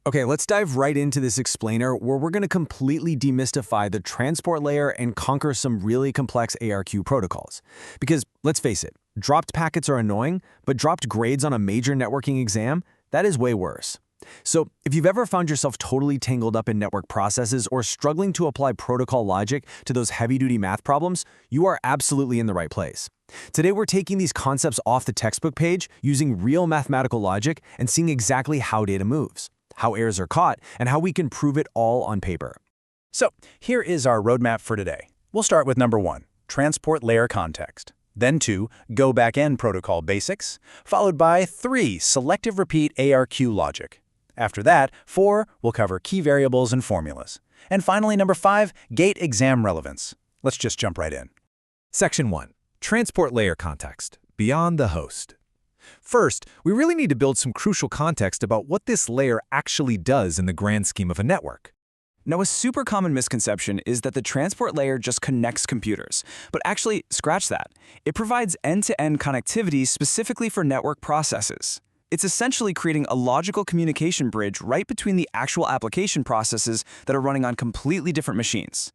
Okay, let's dive right into this explainer where we're going to completely demystify the transport layer and conquer some really complex ARQ protocols. Because let's face it, dropped packets are annoying, but dropped grades on a major networking exam, that is way worse. So if you've ever found yourself totally tangled up in network processes or struggling to apply protocol logic to those heavy-duty math problems, you are absolutely in the right place. Today we're taking these concepts off the textbook page using real mathematical logic and seeing exactly how data moves, how errors are caught, and how we can prove it all on paper. So here is our roadmap for today. We'll start with number 1, transport layer context. Then 2, go backend protocol basics, followed by 3, selective repeat ARQ logic. After that, 4, we'll cover key variables and formulas. And finally, number 5, gate exam relevance. Let's just jump right in. Section 1. Transport layer context, beyond the host. First, we really need to build some crucial context about what this layer actually does in the grand scheme of a network. Now, a super common misconception is that the transport layer just connects computers. But actually, scratch that. It provides end-to-end connectivity specifically for network processes. It's essentially creating a logical communication bridge right between the actual application processes that are running on completely different machines.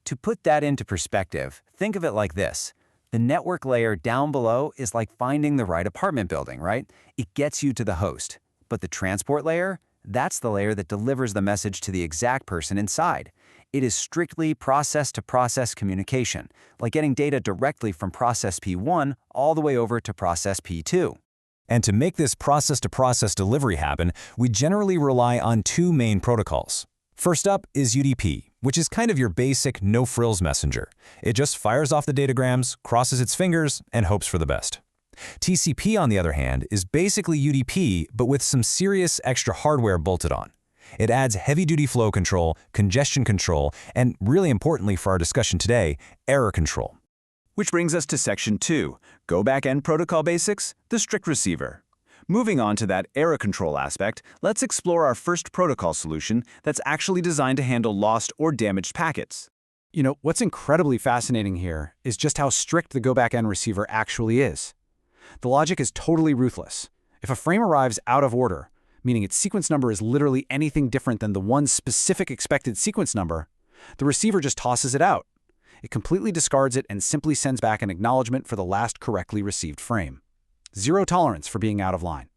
To put that into perspective, think of it like this. The network layer down below is like finding the right apartment building, right? It gets you to the host. But the transport layer, that's the layer that delivers the message to the exact person inside. It is strictly process-to-process communication, like getting data directly from process P1 all the way over to process P2. And to make this process-to-process delivery happen, we generally rely on 2 main protocols. First up is UDP, which is kind of your basic no-frills messenger. It just fires off the datagrams, crosses its fingers, and hopes for the best. TCP, on the other hand, is basically UDP, but with some serious extra hardware bolted on. It adds heavy-duty flow control, congestion control, and really importantly for our discussion today, error control. Which brings us to Section 2, Go Backend Protocol Basics, the strict receiver. Moving on to that error control aspect, let's explore our first protocol solution that's actually designed to handle lost or damaged packets. You know, what's incredibly fascinating here is just how strict the go backend receiver actually is. The logic is totally ruthless. If a frame arrives out of order, meaning its sequence number is literally anything different than the one specific expected sequence number, the receiver just tosses it out. It completely discards it and simply sends back an acknowledgement for the last correctly received frame. Zero tolerance for being out of line.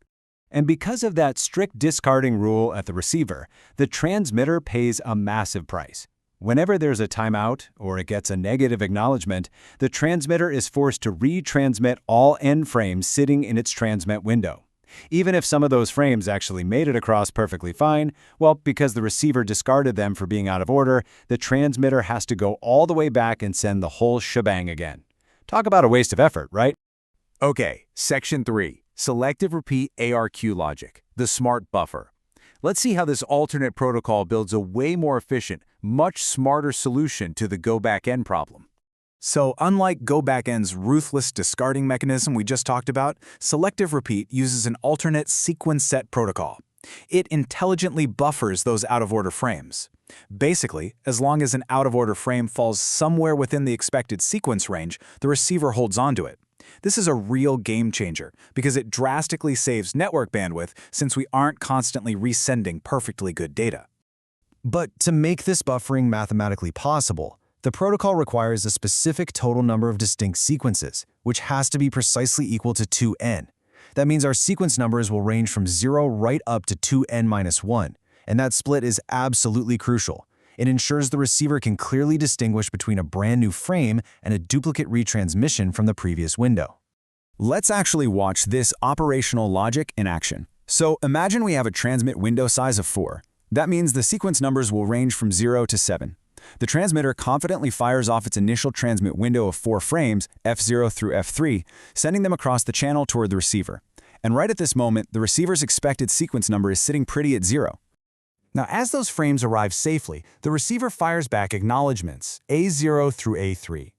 And because of that strict discarding rule at the receiver, the transmitter pays a massive price. Whenever there's a timeout or it gets a negative acknowledgement, the transmitter is forced to retransmit all end frames sitting in its transmit window. Even if some of those frames actually made it across perfectly fine, well, because the receiver discarded them for being out of order, the transmitter has to go all the way back and send the whole shebang again. Talk about a waste of effort, right? Okay, Section 3, Selective Repeat ARQ Logic, the smart buffer. Let's see how this alternate protocol builds a way more efficient, much smarter solution to the go backend problem. So unlike go backend's ruthless discarding mechanism we just talked about, selective repeat uses an alternate sequence set protocol. It intelligently buffers those out-of-order frames. Basically, as long as an out-of-order frame falls somewhere within the expected sequence range, the receiver holds onto it. This is a real game changer because it drastically saves network bandwidth since we aren't constantly resending perfectly good data. But to make this buffering mathematically possible, the protocol requires a specific total number of distinct sequences, which has to be precisely equal to 2n. That means our sequence numbers will range from 0 right up to 2n-1, and that split is absolutely crucial. It ensures the receiver can clearly distinguish between a brand new frame and a duplicate retransmission from the previous window. Let's actually watch this operational logic in action. So imagine we have a transmit window size of 4. That means the sequence numbers will range from 0 to 7. The transmitter confidently fires off its initial transmit window of 4 frames, F0 through F3, sending them across the channel toward the receiver. And right at this moment, the receiver's expected sequence number is sitting pretty at 0. Now, as those frames arrive safely, the receiver fires back acknowledgements, A0 through A3.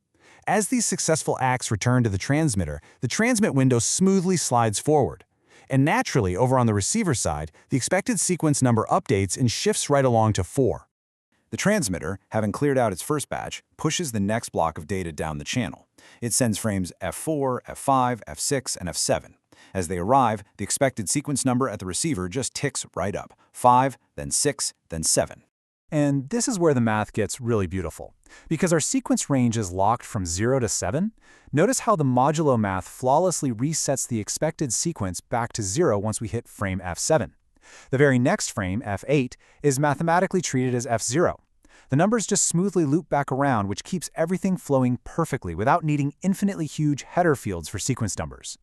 As these successful acts return to the transmit window smoothly slides forward. And naturally, over on the receiver side, the expected sequence number updates and shifts right along to 4. The transmitter, having cleared out its first batch, pushes the next block of data down the channel. It sends frames F4, F5, F6, and F7. As they arrive, the expected sequence number at the receiver just ticks right up. 5, then 6, then 7. And this is where the math gets really beautiful. Because our sequence range is locked from 0 to 7, notice how the modulo math flawlessly resets the expected sequence back to 0 once we hit frame F7. The very next frame, F8, is mathematically treated as F0. The numbers just smoothly loop back around, which keeps everything flowing perfectly without needing infinitely huge header fields for sequence numbers.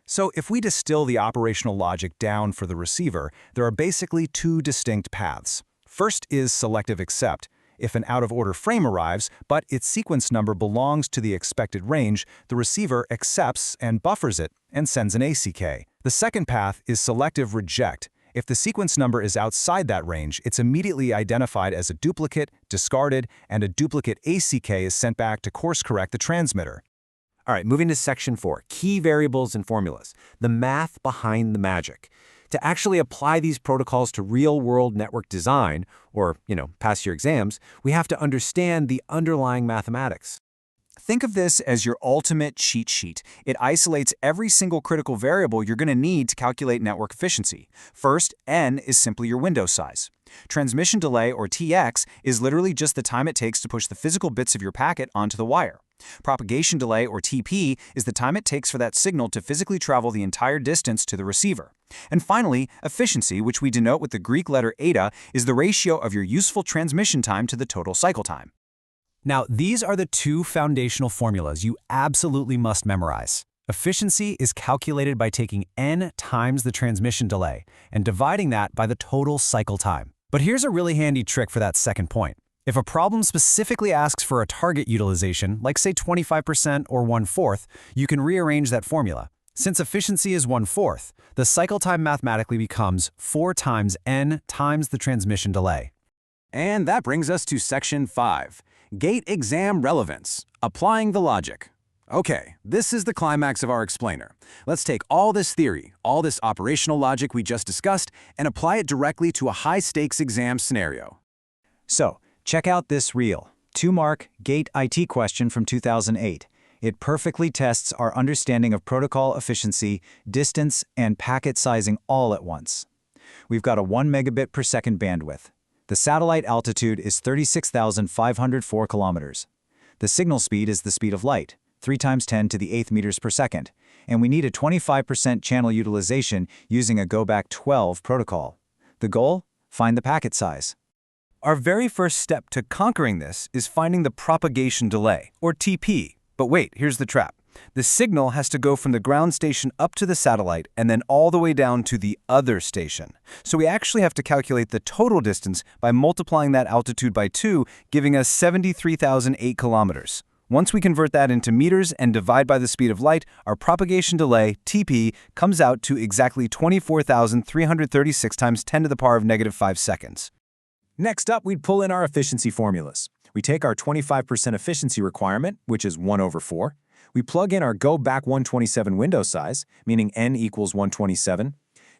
So if we distill the operational logic down for the receiver, there are basically two distinct paths. First is selective accept. If an out-of-order frame arrives, but its sequence number belongs to the expected range, the receiver accepts and buffers it and sends an ACK. The second path is selective reject. If the sequence number is outside that range, it's immediately identified as a duplicate, discarded, and a duplicate ACK is sent back to course-correct the transmitter. All right, moving to Section 4, Key Variables and Formulas, the math behind the magic. To actually apply these protocols to real-world network design, or, pass your exams, we have to understand the underlying mathematics. Think of this as your ultimate cheat sheet. It isolates every single critical variable you're going to need to calculate network efficiency. First, n is simply your window size. Transmission delay, or Tx, is literally just the time it takes to push the physical bits of your packet onto the wire. Propagation delay, or TP, is the time it takes for that signal to physically travel the entire distance to the receiver. And finally, efficiency, which we denote with the Greek letter eta, is the ratio of your useful transmission time to the total cycle time. Now, these are the two foundational formulas you absolutely must memorize. Efficiency is calculated by taking n times the transmission delay and dividing that by the total cycle time. But here's a really handy trick for that second point. If a problem specifically asks for a target utilization, like say 25% or 1/4, you can rearrange that formula. Since efficiency is 1/4, the cycle time mathematically becomes 4 times n times the transmission delay. And that brings us to Section 5, Gate Exam Relevance, Applying the Logic. Okay, this is the climax of our explainer. Let's take all this theory, all this operational logic we just discussed, and apply it directly to a high-stakes exam scenario. So, check out this real 2-mark GATE IT question from 2008. It perfectly tests our understanding of protocol efficiency, distance, and packet sizing all at once. We've got a 1 megabit per second bandwidth. The satellite altitude is 36,504 kilometers. The signal speed is the speed of light, 3 times 10 to the 8th meters per second, and we need a 25% channel utilization using a Go Back 12 protocol. The goal? Find the packet size. Our very first step to conquering this is finding the propagation delay, or TP. But wait, here's the trap. The signal has to go from the ground station up to the satellite and then all the way down to the other station. So we actually have to calculate the total distance by multiplying that altitude by 2, giving us 73,008 kilometers. Once we convert that into meters and divide by the speed of light, our propagation delay, TP, comes out to exactly 24,336 times 10 to the power of -5 seconds. Next up, we'd pull in our efficiency formulas. We take our 25% efficiency requirement, which is 1/4. We plug in our Go Back 127 window size, meaning n equals 127.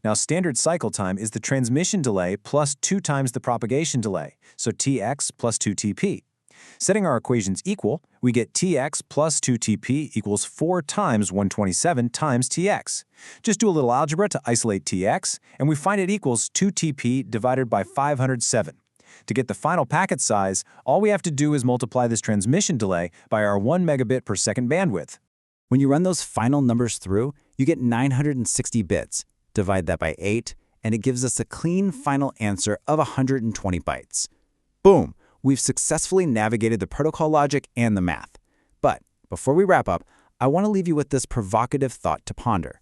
Now, standard cycle time is the transmission delay plus 2 times the propagation delay, so Tx plus 2Tp. Setting our equations equal, we get Tx plus 2Tp equals 4 times 127 times Tx. Just do a little algebra to isolate Tx, and we find it equals 2Tp divided by 507. To get the final packet size, all we have to do is multiply this transmission delay by our 1 megabit per second bandwidth. When you run those final numbers through, you get 960 bits. Divide that by 8, and it gives us a clean final answer of 120 bytes. Boom! We've successfully navigated the protocol logic and the math. But before we wrap up, I want to leave you with this provocative thought to ponder.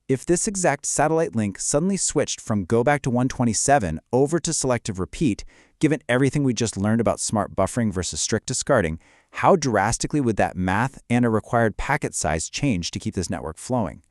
If this exact satellite link suddenly switched from Go Back to 127 over to selective repeat, given everything we just learned about smart buffering versus strict discarding, how drastically would that math and a required packet size change to keep this network flowing?